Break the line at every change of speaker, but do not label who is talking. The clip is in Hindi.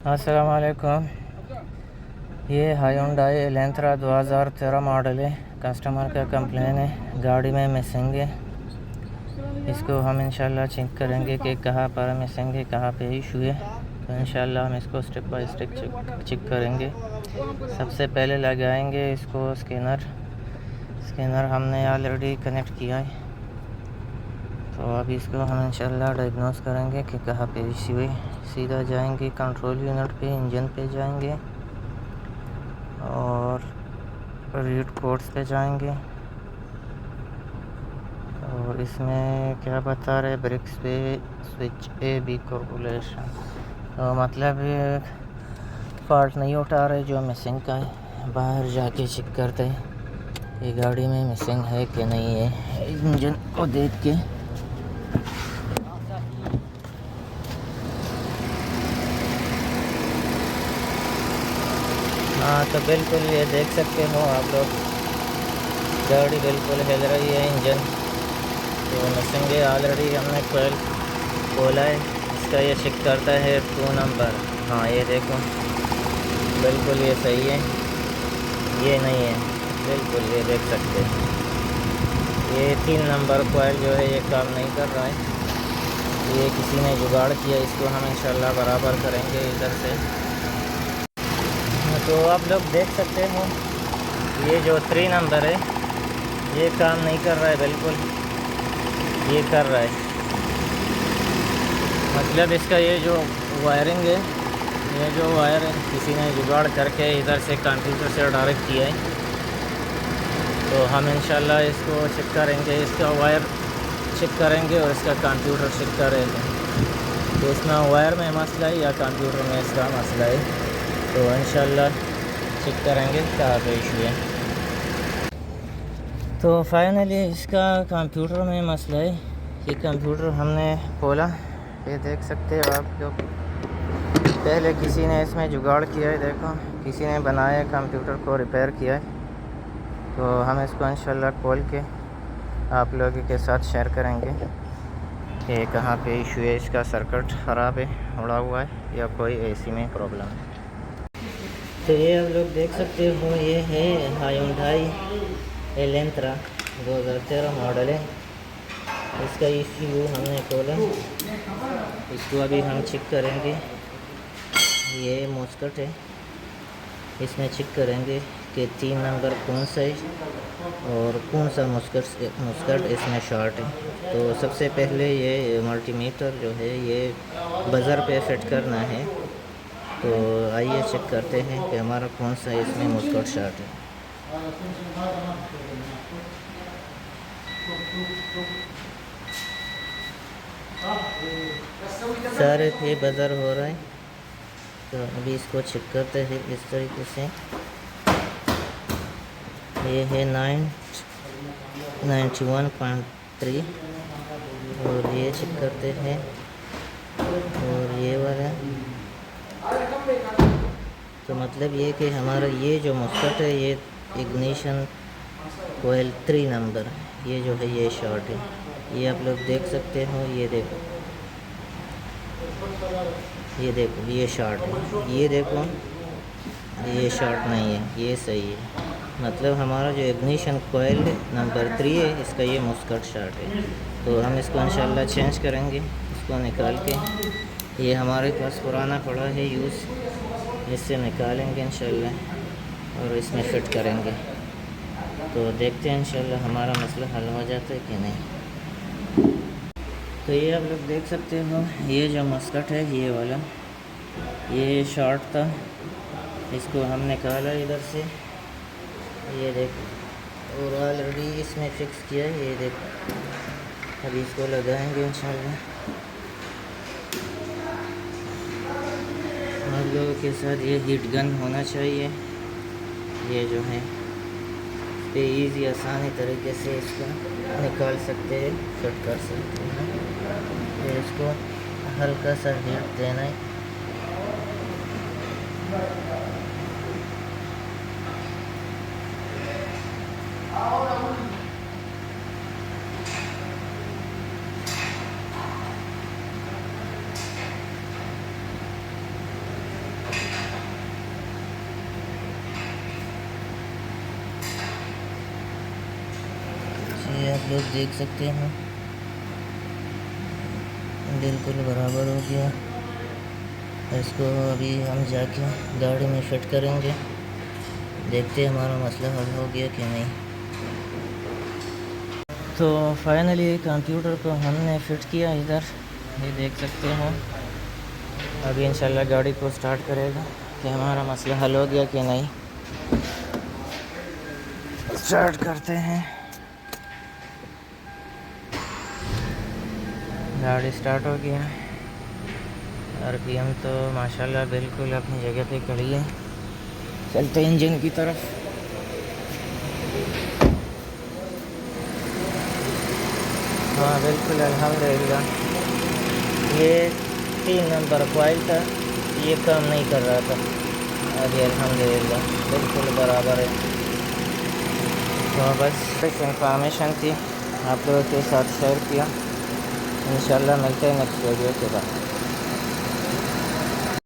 अस्सलाम वालेकुम। ये हायोंडाई एलेंट्रा 2013 मॉडल है। कस्टमर का कंप्लेन है गाड़ी में मिसिंग है। इसको हम इंशाल्लाह चेक करेंगे कि कहाँ पर मिसिंग है, कहाँ पे इशू है। तो इंशाल्लाह हम इसको स्टेप बाय स्टेप चेक करेंगे। सबसे पहले लगाएंगे इसको स्कैनर हमने ऑलरेडी कनेक्ट किया है। तो अभी इसको हम इंशाल्लाह डायग्नोस करेंगे कि कहाँ पे इशू है। सीधा जाएंगे कंट्रोल यूनिट पे, इंजन पे जाएंगे और रीड कोड्स पे जाएंगे। और इसमें क्या बता रहे, ब्रेक्स पे स्विच ए बी कॉर्पोरेशन। तो मतलब ये पार्ट नहीं उठा रहे जो मिसिंग का है। बाहर जाके चेक करते हैं ये गाड़ी में मिसिंग है कि नहीं है, इंजन को देख के। हाँ तो बिल्कुल ये देख सकते हो आप लोग, गाड़ी बिल्कुल हिल रही है इंजन। तो मिसिंग है, ऑलरेडी हमने कोयल खोला है। इसका ये चेक करता है 2 नंबर। हाँ ये देखो बिल्कुल ये सही है, ये नहीं है बिल्कुल, ये देख सकते हैं। ये 3 नंबर कोयल जो है ये काम नहीं कर रहा है। ये किसी ने जुगाड़ किया, इसको हम इंशाल्लाह बराबर करेंगे इधर से। तो आप लोग देख सकते हो ये जो 3 नंबर है ये काम नहीं कर रहा है बिल्कुल, ये कर रहा है। मतलब इसका ये जो वायरिंग है, ये जो वायर है किसी ने जुगाड़ करके इधर से कंप्यूटर से डायरेक्ट किया है। तो हम इंशाल्लाह इसको चेक करेंगे, इसका वायर चेक करेंगे और इसका कंप्यूटर चेक करेंगे। तो इसमें वायर में मसला है या कंप्यूटर में इसका मसला है। तो इंशाल्लाह चेक करेंगे कहाँ पे इशू है। तो फाइनली इसका कंप्यूटर में मसला है। ये कंप्यूटर हमने खोला, ये देख सकते हो आप लोग। पहले किसी ने इसमें जुगाड़ किया है, देखो किसी ने बनाया कंप्यूटर को, रिपेयर किया है। तो हम इसको इंशाल्लाह खोल के आप लोगों के साथ शेयर करेंगे कि कहाँ पे इशू है। इसका सर्किट ख़राब है, उड़ा हुआ है या कोई एसी में प्रॉब्लम है। तो ये आप लोग देख सकते हो ये है हायोंडाई एलेंट्रा 2013 मॉडल है। इसका ECU हमने खोला, इसको अभी हम चेक करेंगे। ये मॉस्फेट है, इसमें चेक करेंगे कि 3 नंबर कौन सा है और कौन सा मॉस्फेट इसमें शॉर्ट है। तो सबसे पहले ये मल्टीमीटर जो है ये बज़र पे फिट करना है। तो आइए चेक करते हैं कि हमारा कौन सा इसमें मॉस्फेट शॉर्ट है। सारे पे बज़र हो रहा है। तो अभी इसको चेक करते हैं इस तरीके से। ये है 91.3 और ये चेक करते हैं और ये वाला। तो मतलब ये कि हमारा ये जो मॉस्फेट है ये इग्निशन कोयल 3 नंबर, ये जो है ये शॉर्ट है। ये आप लोग देख सकते हो, ये देखो ये देखो ये शॉर्ट है, ये देखो ये शॉर्ट नहीं है, ये सही है। मतलब हमारा जो इग्निशन कोयल नंबर 3 है इसका ये मॉस्फेट शॉर्ट है। तो हम इसको इंशाल्लाह चेंज करेंगे, इसको निकाल के। ये हमारे पास पुराना पड़ा है यूज़, इससे निकालेंगे इंशाल्लाह और इसमें फ़िट करेंगे। तो देखते हैं इंशाल्लाह हमारा मसला हल हो जाता है कि नहीं। तो ये आप लोग देख सकते हो ये जो मॉस्फेट है ये वाला, ये शॉर्ट था, इसको हम निकाला इधर से, ये देखो। और ऑलरेडी इसमें फिक्स किया है, ये देखो। अभी इसको लगाएंगे इंशाल्लाह। आप लोगों के साथ ये हीट गन होना चाहिए, ये जो है पे ईज़ी आसानी तरीके से इसको निकाल सकते हैं, फिट कर सकते हैं। फिर इसको हल्का सा हीट देना है। लोग देख सकते हैं, बिल्कुल बराबर हो गया। इसको अभी हम जाके गाड़ी में फिट करेंगे, देखते हैं हमारा मसला हल हो गया कि नहीं। तो फाइनली कंप्यूटर को हमने फ़िट किया इधर, ये देख सकते हैं। अभी इंशाल्लाह गाड़ी को स्टार्ट करेगा कि हमारा मसला हल हो गया कि नहीं। स्टार्ट करते हैं, गाड़ी स्टार्ट हो गया। आरपीएम तो माशाल्लाह बिल्कुल अपनी जगह पे खड़ी है। चलते हैं इंजन की तरफ। हाँ बिल्कुल अल्हम्दुलिल्लाह। ये 3 नंबर कॉइल था, ये काम नहीं कर रहा था, अभी अल्हम्दुलिल्लाह बिल्कुल बराबर है। तो बस इंफॉर्मेशन थी, आप लोगों के साथ शेयर किया। इंशाल्लाह मिलते हैं नेक्स्ट वीडियो के बाद।